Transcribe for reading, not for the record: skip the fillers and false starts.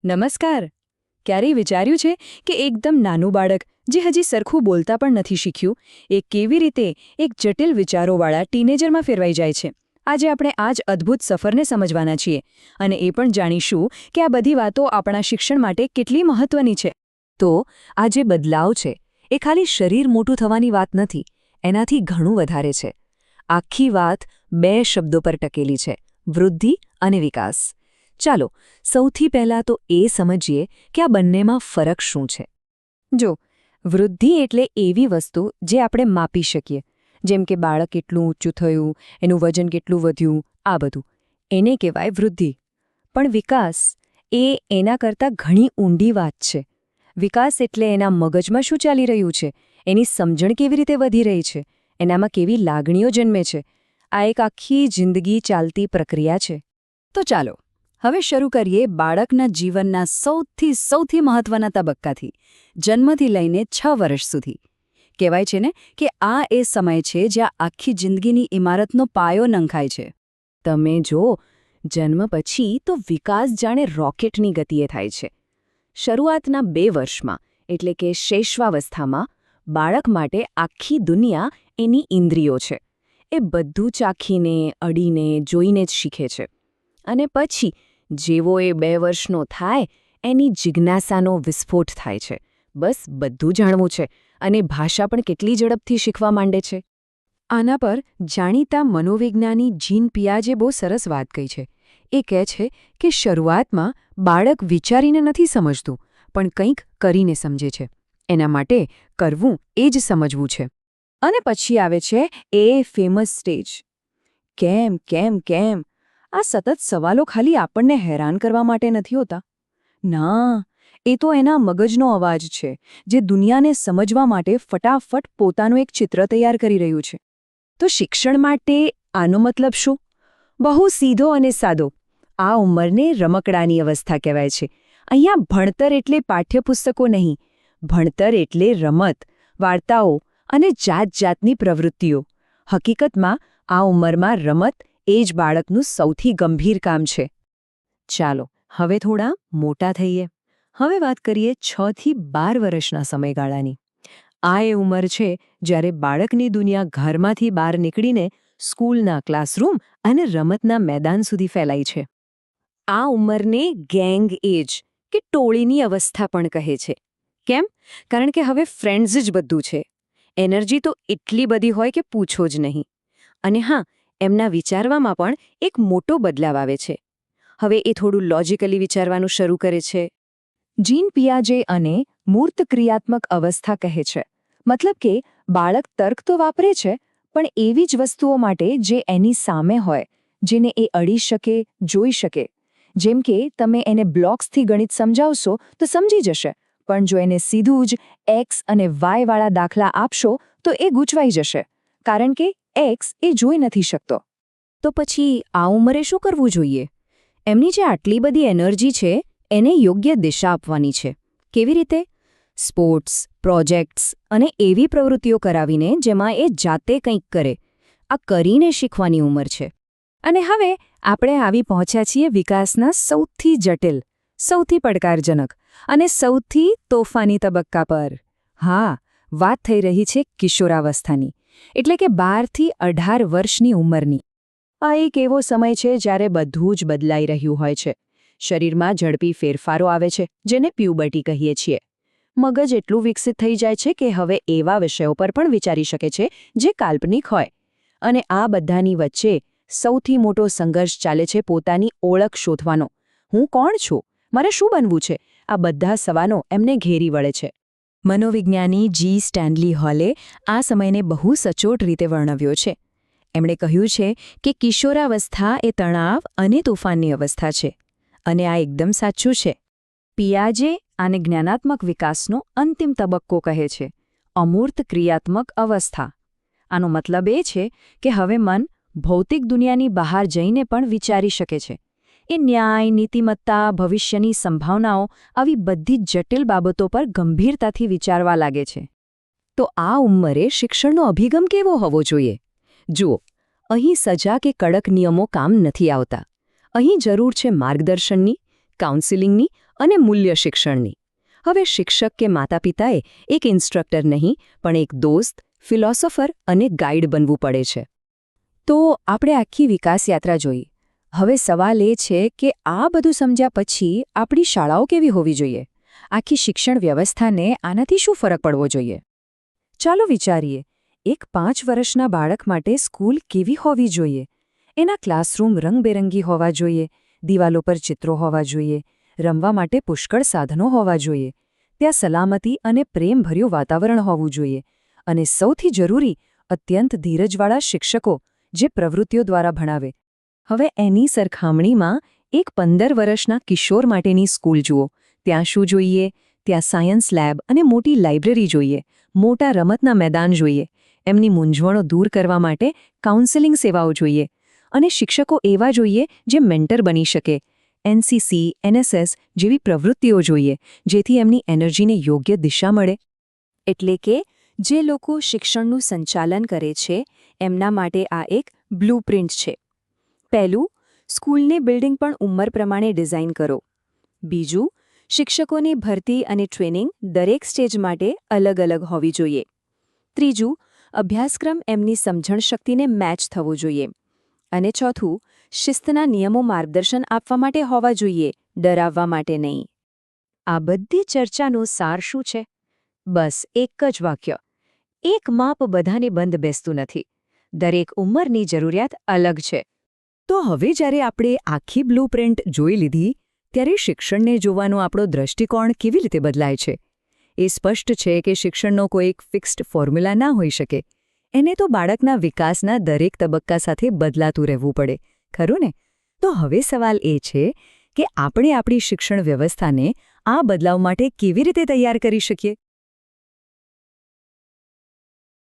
નમસ્કાર. ક્યારેય વિચાર્યું છે કે એકદમ નાનું બાળક જે હજી સરખું બોલતા પણ નથી શીખ્યું એ કેવી રીતે એક જટિલ વિચારોવાળા ટીનેજરમાં ફેરવાઈ જાય છે? આજે આપણે આ જ અદ્ભુત સફરને સમજવાના છીએ અને એ પણ જાણીશું કે આ બધી વાતો આપણા શિક્ષણ માટે કેટલી મહત્વની છે. તો આ જે બદલાવ છે એ ખાલી શરીર મોટું થવાની વાત નથી, એનાથી ઘણું વધારે છે. આખી વાત બે શબ્દો પર ટકેલી છે: વૃદ્ધિ અને વિકાસ. ચાલો સૌથી પહેલાં તો એ સમજીએ કે આ બંનેમાં ફરક શું છે. જો, વૃદ્ધિ એટલે એવી વસ્તુ જે આપણે માપી શકીએ, જેમ કે બાળક કેટલું ઊંચું થયું, એનું વજન કેટલું વધ્યું, આ બધું એને કહેવાય વૃદ્ધિ. પણ વિકાસ એ એના કરતાં ઘણી ઊંડી વાત છે. વિકાસ એટલે એના મગજમાં શું ચાલી રહ્યું છે, એની સમજણ કેવી રીતે વધી રહી છે, એનામાં કેવી લાગણીઓ જન્મે છે. આ એક આખી જિંદગી ચાલતી પ્રક્રિયા છે. તો ચાલો હવે શરૂ કરીએ બાળકના જીવનના સૌથી મહત્વના તબક્કાથી, જન્મથી લઈને 6 વર્ષ સુધી. કહેવાય છે ને કે આ એ સમય છે જ્યાં આખી જિંદગીની ઇમારતનો પાયો નંખાય છે. તમે જો, જન્મ પછી તો વિકાસ જાણે રોકેટની ગતિએ થાય છે. શરૂઆતના 2 વર્ષમાં એટલે કે શૈશવાવસ્થામાં બાળક માટે આખી દુનિયા એની ઇન્દ્રિયો છે. એ બધું ચાખીને, અડીને, જોઈને જ શીખે છે. અને પછી જેવો એ 2 વર્ષનો થાય એની જિજ્ઞાસાનો વિસ્ફોટ થાય છે. બસ બધું જાણવું છે અને ભાષા પણ કેટલી ઝડપથી શીખવા માંડે છે. આના પર જાણીતા મનોવિજ્ઞાની જીન પિયાજે બહુ સરસ વાત કહી છે. એ કહે છે કે શરૂઆતમાં બાળક વિચારીને નથી સમજતું, પણ કંઈક કરીને સમજે છે. એના માટે કરવું એ જ સમજવું છે. અને પછી આવે છે એ ફેમસ સ્ટેજ. કેમ કેમ કેમ? આ સતત સવાલો ખાલી આપણને હેરાન કરવા માટે નથી હોતા. ના, એ તો એના મગજનો અવાજ છે, જે દુનિયાને સમજવા માટે ફટાફટ પોતાનું એક ચિત્ર તૈયાર કરી રહ્યું છે. તો શિક્ષણ માટે આનો મતલબ શું? બહુ સીધો અને સાદો. આ ઉંમરને રમકડાની અવસ્થા કહેવાય છે. અહીંયા ભણતર એટલે પાઠ્યપુસ્તકો નહીં. ભણતર એટલે રમત, વાર્તાઓ અને જાતજાતની પ્રવૃત્તિઓ. હકીકતમાં આ ઉંમરમાં રમત એ જ બાળકનું સૌથી ગંભીર કામ છે. ચાલો હવે થોડા મોટા થઈએ. હવે વાત કરીએ 6 થી 12 વર્ષના સમયગાળાની. આ એ ઉંમર છે જ્યારે બાળકની દુનિયા ઘરમાંથી બહાર નીકળીને સ્કૂલના ક્લાસરૂમ અને રમતના મેદાન સુધી ફેલાય છે. આ ઉંમરને ગેંગ એજ કે ટોળીની અવસ્થા પણ કહે છે. કેમ? કારણ કે હવે ફ્રેન્ડ્સ જ બધું છે. એનર્જી તો એટલી બધી હોય કે પૂછો જ નહીં. અને હા, એમના વિચારવામાં પણ એક મોટો બદલાવ આવે છે. હવે એ થોડું લોજિકલી વિચારવાનું શરૂ કરે છે. જીન પિયાજે અને મૂર્ત ક્રિયાત્મક અવસ્થા કહે છે. મતલબ કે બાળક તર્ક તો વાપરે છે, પણ એવી જ વસ્તુઓ માટે જે એની સામે હોય, જેને એ અડી શકે, જોઈ શકે. જેમ કે તમે એને બ્લોક્સથી ગણિત સમજાવશો તો સમજી જશે, પણ જો એને સીધું જ એક્સ અને વાય વાળા દાખલા આપશો તો એ ગૂંચવાઈ જશે, કારણ કે એક્સ એ જોઈ નથી શકતો. તો પછી આ ઉંમરે શું કરવું જોઈએ? એમની જે આટલી બધી એનર્જી છે એને યોગ્ય દિશા આપવાની છે. કેવી રીતે? સ્પોર્ટ્સ, પ્રોજેક્ટ્સ અને એવી પ્રવૃત્તિઓ કરાવીને જેમાં એ જાતે કંઈક કરે. આ કરીને શીખવાની ઉંમર છે. અને હવે આપણે આવી પહોંચ્યા છીએ વિકાસના સૌથી જટિલ, સૌથી પડકારજનક અને સૌથી તોફાની તબક્કા પર. હા, વાત થઈ રહી છે કિશોરાવસ્થાની, એટલે કે 12 થી 18 વર્ષની ઉંમરની. આ એક એવો સમય છે જ્યારે બધું જ બદલાઈ રહ્યું હોય છે. શરીરમાં ઝડપી ફેરફારો આવે છે, જેને પ્યુબર્ટી કહીએ છીએ. મગજ એટલું વિકસિત થઈ જાય છે કે હવે એવા વિષયો પર પણ વિચારી શકે છે જે કાલ્પનિક હોય. અને આ બધાની વચ્ચે સૌથી મોટો સંઘર્ષ ચાલે છે પોતાની ઓળખ શોધવાનો. હું કોણ છું? મારે શું બનવું છે? આ બધા સવાલો એમને ઘેરી વળે છે. મનોવિજ્ઞાની જી સ્ટેનલી હોલે આ સમયને બહુ સચોટ રીતે વર્ણવ્યો છે. એમણે કહ્યું છે કે કિશોરાવસ્થા એ તણાવ અને તોફાનની અવસ્થા છે. અને આ એકદમ સાચું છે. પિયાજે આને જ્ઞાનાત્મક વિકાસનો અંતિમ તબક્કો કહે છે, અમૂર્ત ક્રિયાત્મક અવસ્થા. આનો મતલબ એ છે કે હવે મન ભૌતિક દુનિયાની બહાર જઈને પણ વિચારી શકે છે. એ ન્યાય, નીતિમત્તા, ભવિષ્યની સંભાવનાઓ આવી બધી જટિલ બાબતો પર ગંભીરતાથી વિચારવા લાગે છે. તો આ ઉંમરે શિક્ષણનો અભિગમ કેવો હોવો જોઈએ? જુઓ, અહીં સજા કે કડક નિયમો કામ નથી આવતા. અહીં જરૂર છે માર્ગદર્શનની, કાઉન્સિલિંગની અને મૂલ્ય શિક્ષણની. હવે શિક્ષક કે માતા પિતાએ એક ઇન્સ્ટ્રક્ટર નહીં પણ એક દોસ્ત, ફિલોસોફર અને ગાઈડ બનવું પડે છે. તો આપણે આખી વિકાસ યાત્રા જોઈ. હવે સવાલ એ છે કે આ બધું સમજ્યા પછી આપણી શાળાઓ કેવી હોવી જોઈએ? આખી શિક્ષણ વ્યવસ્થાને આનાથી શું ફરક પડવો જોઈએ? ચાલો વિચારીએ. એક 5 વર્ષના બાળક માટે સ્કૂલ કેવી હોવી જોઈએ? એના ક્લાસરૂમ રંગબેરંગી હોવા જોઈએ, દિવાલો પર ચિત્રો હોવા જોઈએ, રમવા માટે પુષ્કળ સાધનો હોવા જોઈએ, ત્યાં સલામતી અને પ્રેમભર્યું વાતાવરણ હોવું જોઈએ, અને સૌથી જરૂરી, અત્યંત ધીરજવાળા શિક્ષકો જે પ્રવૃત્તિઓ દ્વારા ભણાવે. હવે એની સરખામણીમાં એક 15 વર્ષના કિશોર માટેની સ્કૂલ જુઓ. ત્યાં શું જોઈએ? ત્યાં સાયન્સ લેબ અને મોટી લાઇબ્રેરી જોઈએ, મોટા રમતના મેદાન જોઈએ, એમની મૂંઝવણો દૂર કરવા માટે કાઉન્સેલિંગ સેવાઓ જોઈએ, અને શિક્ષકો એવા જોઈએ જે મેન્ટર બની શકે. એનસીસી, એનએસએસ જેવી પ્રવૃત્તિઓ જોઈએ, જેથી એમની એનર્જીને યોગ્ય દિશા મળે. એટલે કે જે લોકો શિક્ષણનું સંચાલન કરે છે એમના માટે આ એક બ્લૂપ્રિન્ટ છે. પહેલું, સ્કૂલની બિલ્ડિંગ પણ ઉંમર પ્રમાણે ડિઝાઇન કરો. બીજું, શિક્ષકોની ભરતી અને ટ્રેનિંગ દરેક સ્ટેજ માટે અલગ અલગ હોવી જોઈએ. ત્રીજું, અભ્યાસક્રમ એમની સમજણ શક્તિને મેચ થવો જોઈએ. અને ચોથું, શિસ્તના નિયમો માર્ગદર્શન આપવા માટે હોવા જોઈએ, ડરાવવા માટે નહીં. આ બધી ચર્ચાનો સાર શું છે? બસ એક જ વાક્ય. એક માપ બધાને બંધ બેસતું નથી. દરેક ઉંમરની જરૂરિયાત અલગ છે. તો હવે જ્યારે આપણે આખી બ્લૂપ્રિન્ટ જોઈ લીધી, ત્યારે શિક્ષણને જોવાનો આપણો દૃષ્ટિકોણ કેવી રીતે બદલાય છે? એ સ્પષ્ટ છે કે શિક્ષણનો કોઈ એક ફિક્સ્ડ ફોર્મ્યુલા ના હોઈ શકે. એને તો બાળકના વિકાસના દરેક તબક્કા સાથે બદલાતું રહેવું પડે, ખરું ને? તો હવે સવાલ એ છે કે આપણે આપણી શિક્ષણ વ્યવસ્થાને આ બદલાવ માટે કેવી રીતે તૈયાર કરી શકીએ?